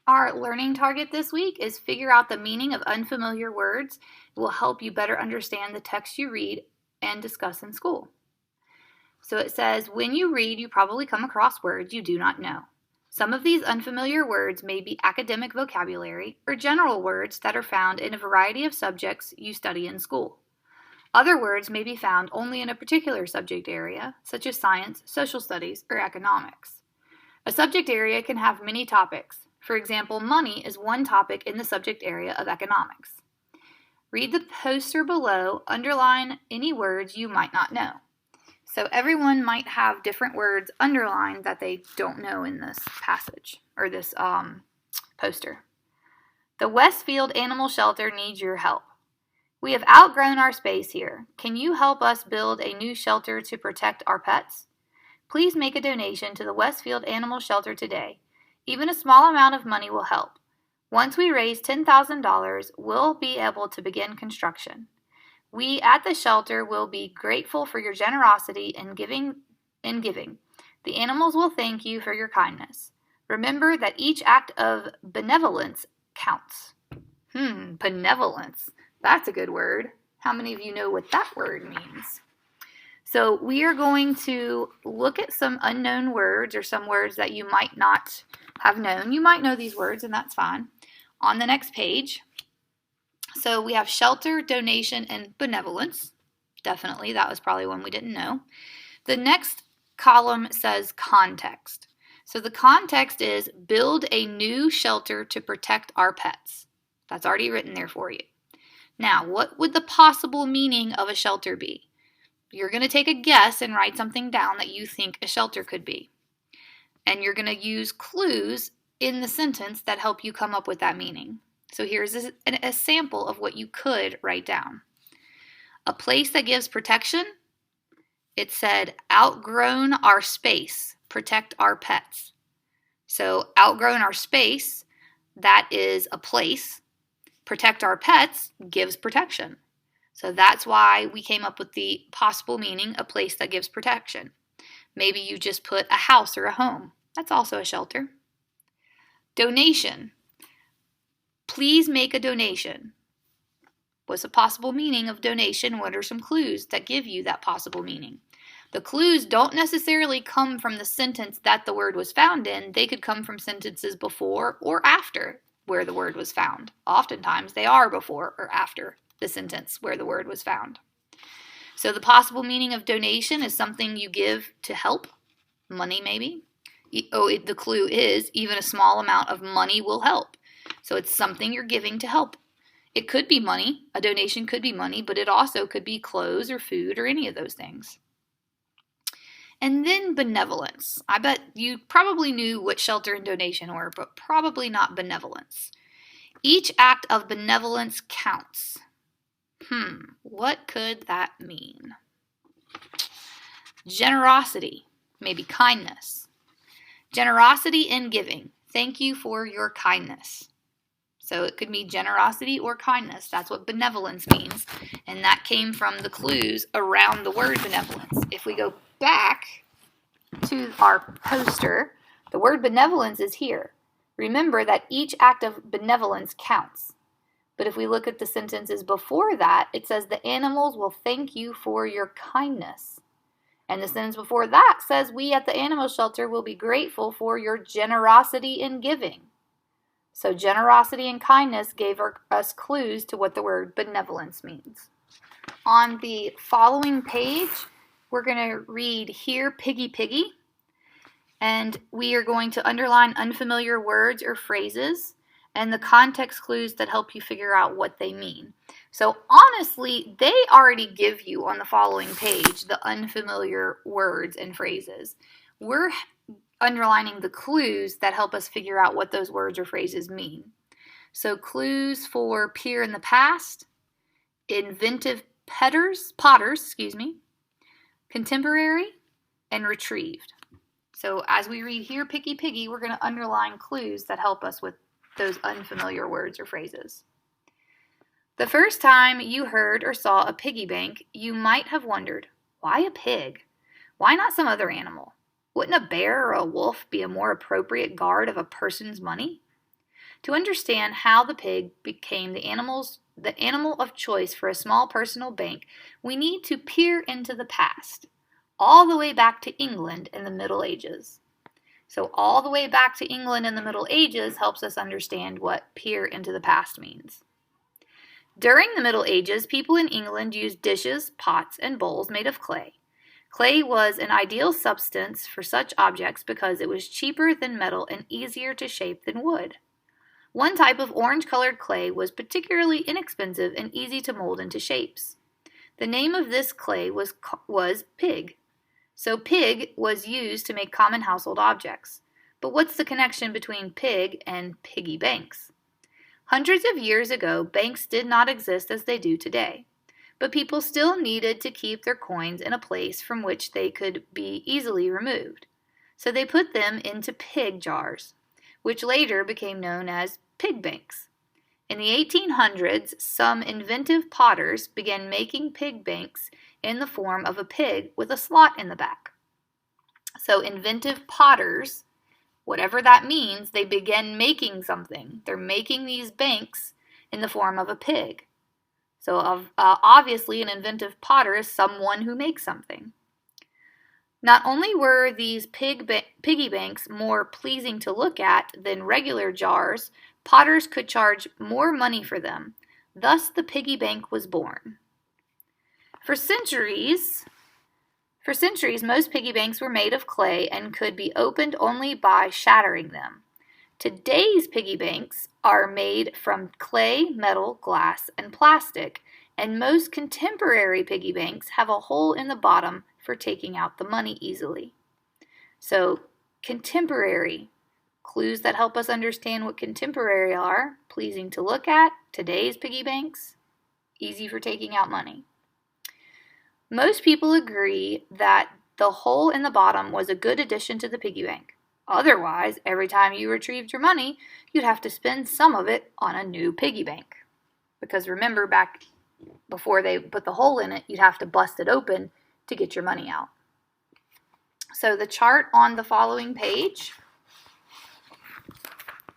Our learning target this week is figure out the meaning of unfamiliar words. It will help you better understand the text you read and discuss in school. So it says, when you read, you probably come across words you do not know. Some of these unfamiliar words may be academic vocabulary or general words that are found in a variety of subjects you study in school. Other words may be found only in a particular subject area, such as science, social studies, or economics. A subject area can have many topics. For example, money is one topic in the subject area of economics. Read the poster below, underline any words you might not know. So everyone might have different words underlined that they don't know in this passage, or this poster. The Westfield Animal Shelter needs your help. We have outgrown our space here. Can you help us build a new shelter to protect our pets? Please make a donation to the Westfield Animal Shelter today. Even a small amount of money will help. Once we raise $10,000, we'll be able to begin construction. We at the shelter will be grateful for your generosity in giving. The animals will thank you for your kindness. Remember that each act of benevolence counts. Benevolence. That's a good word. How many of you know what that word means? So we are going to look at some unknown words or some words that you might not have known. You might know these words, and that's fine. On the next page, so we have shelter, donation, and benevolence. Definitely, that was probably one we didn't know. The next column says context. So the context is build a new shelter to protect our pets. That's already written there for you. Now, what would the possible meaning of a shelter be? You're going to take a guess and write something down that you think a shelter could be. And you're going to use clues in the sentence that help you come up with that meaning. So here's a sample of what you could write down. A place that gives protection. It said, outgrown our space, protect our pets. So outgrown our space, that is a place. Protect our pets gives protection. So that's why we came up with the possible meaning, a place that gives protection. Maybe you just put a house or a home. That's also a shelter. Donation. Please make a donation. What's the possible meaning of donation? What are some clues that give you that possible meaning? The clues don't necessarily come from the sentence that the word was found in. They could come from sentences before or after where the word was found. Oftentimes they are before or after the sentence where the word was found. So the possible meaning of donation is something you give to help. Money maybe. The clue is even a small amount of money will help. So it's something you're giving to help. It could be money. A donation could be money, but it also could be clothes or food or any of those things. And then benevolence. I bet you probably knew what shelter and donation were, but probably not benevolence. Each act of benevolence counts. What could that mean? Generosity, maybe kindness. Generosity in giving. Thank you for your kindness. So it could mean generosity or kindness. That's what benevolence means. And that came from the clues around the word benevolence. If we go back to our poster, the word benevolence is here. Remember that each act of benevolence counts. But if we look at the sentences before that, it says the animals will thank you for your kindness. And the sentence before that says we at the animal shelter will be grateful for your generosity in giving. So generosity and kindness gave us clues to what the word benevolence means. On the following page, we're going to read Here, Piggy, Piggy. And we are going to underline unfamiliar words or phrases and the context clues that help you figure out what they mean. So honestly, they already give you on the following page the unfamiliar words and phrases. We're underlining the clues that help us figure out what those words or phrases mean. So clues for peer in the past, inventive potters, contemporary, and retrieved. So as we read Here, Piggy, Piggy, we're going to underline clues that help us with those unfamiliar words or phrases. The first time you heard or saw a piggy bank, you might have wondered, why a pig? Why not some other animal? Wouldn't a bear or a wolf be a more appropriate guard of a person's money? To understand how the pig became the animal of choice for a small personal bank, we need to peer into the past, all the way back to England in the Middle Ages. So all the way back to England in the Middle Ages helps us understand what peer into the past means. During the Middle Ages, people in England used dishes, pots, and bowls made of clay. Clay was an ideal substance for such objects because it was cheaper than metal and easier to shape than wood. One type of orange-colored clay was particularly inexpensive and easy to mold into shapes. The name of this clay was pig. So pig was used to make common household objects. But what's the connection between pig and piggy banks? Hundreds of years ago, banks did not exist as they do today. But people still needed to keep their coins in a place from which they could be easily removed. So they put them into pig jars, which later became known as pig banks. In the 1800s, some inventive potters began making pig banks in the form of a pig with a slot in the back. So inventive potters, whatever that means, they began making something. They're making these banks in the form of a pig. So obviously an inventive potter is someone who makes something. Not only were these piggy banks more pleasing to look at than regular jars, potters could charge more money for them. Thus the piggy bank was born. For centuries, most piggy banks were made of clay and could be opened only by shattering them. Today's piggy banks are made from clay, metal, glass, and plastic, and most contemporary piggy banks have a hole in the bottom for taking out the money easily. So, contemporary, clues that help us understand what contemporary are: pleasing to look at, today's piggy banks, easy for taking out money. Most people agree that the hole in the bottom was a good addition to the piggy bank. Otherwise, every time you retrieved your money, you'd have to spend some of it on a new piggy bank. Because remember, back before they put the hole in it, you'd have to bust it open to get your money out. So the chart on the following page,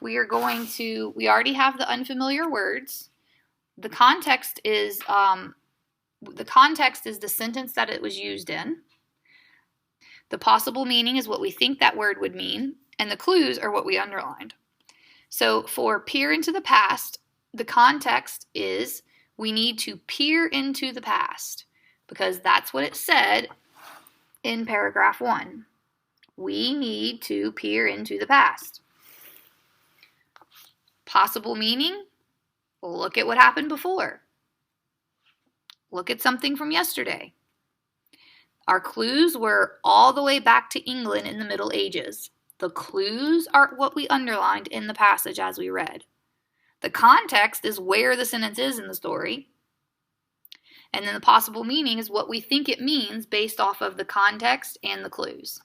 we already have the unfamiliar words. The context is the sentence that it was used in. The possible meaning is what we think that word would mean, and the clues are what we underlined. So for peer into the past, the context is we need to peer into the past, because that's what it said in paragraph 1. We need to peer into the past. Possible meaning, look at what happened before. Look at something from yesterday. Our clues were all the way back to England in the Middle Ages. The clues are what we underlined in the passage as we read. The context is where the sentence is in the story. And then the possible meaning is what we think it means based off of the context and the clues.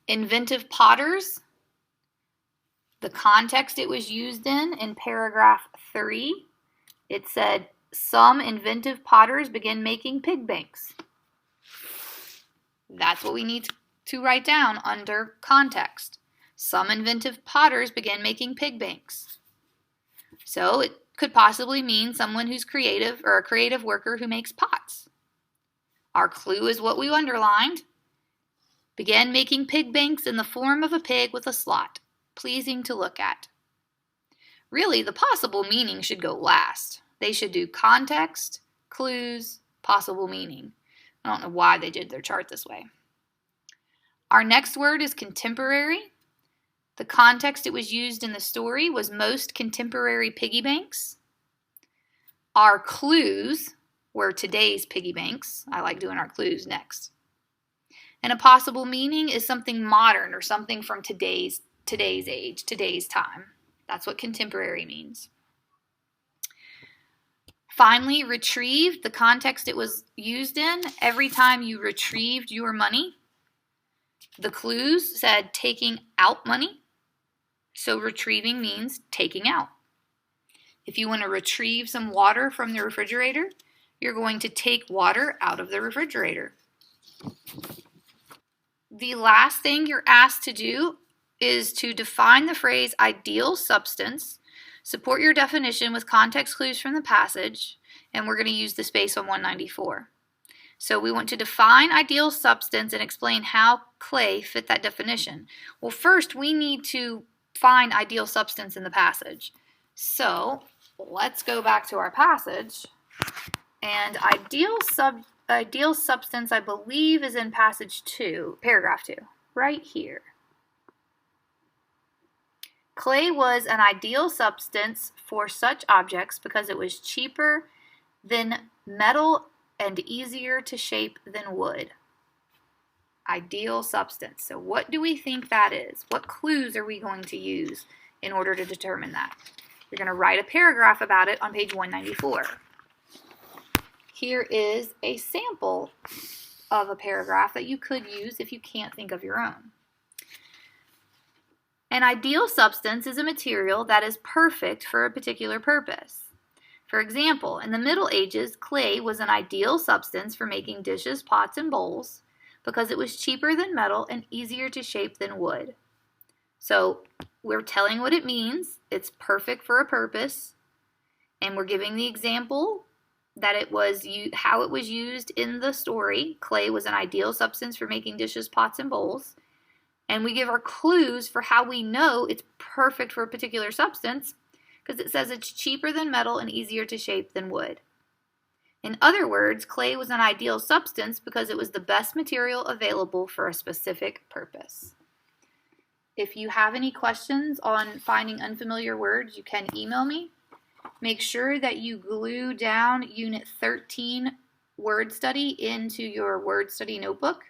Inventive potters, the context it was used in paragraph 3, it said, some inventive potters began making pig banks. That's what we need to write down under context. Some inventive potters began making pig banks. So it could possibly mean someone who's creative or a creative worker who makes pots. Our clue is what we underlined. Began making pig banks in the form of a pig with a slot, pleasing to look at. Really, the possible meaning should go last. They should do context, clues, possible meaning. I don't know why they did their chart this way. Our next word is contemporary. The context it was used in the story was most contemporary piggy banks. Our clues were today's piggy banks. I like doing our clues next. And a possible meaning is something modern or something from today's age, today's time. That's what contemporary means. Finally, retrieved, the context it was used in, every time you retrieved your money. The clues said taking out money, so retrieving means taking out. If you want to retrieve some water from the refrigerator, you're going to take water out of the refrigerator. The last thing you're asked to do is to define the phrase ideal substance, support your definition with context clues from the passage, and we're going to use the space on 194. So we want to define ideal substance and explain how clay fit that definition. Well, first we need to find ideal substance in the passage. So let's go back to our passage, and ideal substance, I believe, is in passage 2, paragraph 2, right here. Clay was an ideal substance for such objects because it was cheaper than metal and easier to shape than wood. Ideal substance. So what do we think that is? What clues are we going to use in order to determine that? We're going to write a paragraph about it on page 194. Here is a sample of a paragraph that you could use if you can't think of your own. An ideal substance is a material that is perfect for a particular purpose. For example, in the Middle Ages, clay was an ideal substance for making dishes, pots, and bowls because it was cheaper than metal and easier to shape than wood. So we're telling what it means. It's perfect for a purpose, and we're giving the example that it was how it was used in the story. Clay was an ideal substance for making dishes, pots, and bowls. And we give our clues for how we know it's perfect for a particular substance, because it says it's cheaper than metal and easier to shape than wood. In other words, clay was an ideal substance because it was the best material available for a specific purpose. If you have any questions on finding unfamiliar words, you can email me. Make sure that you glue down Unit 13 word study into your word study notebook.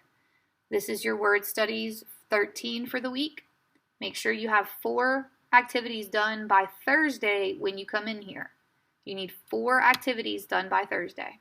This is your word studies 13 for the week. Make sure you have 4 activities done by Thursday when you come in here. You need 4 activities done by Thursday.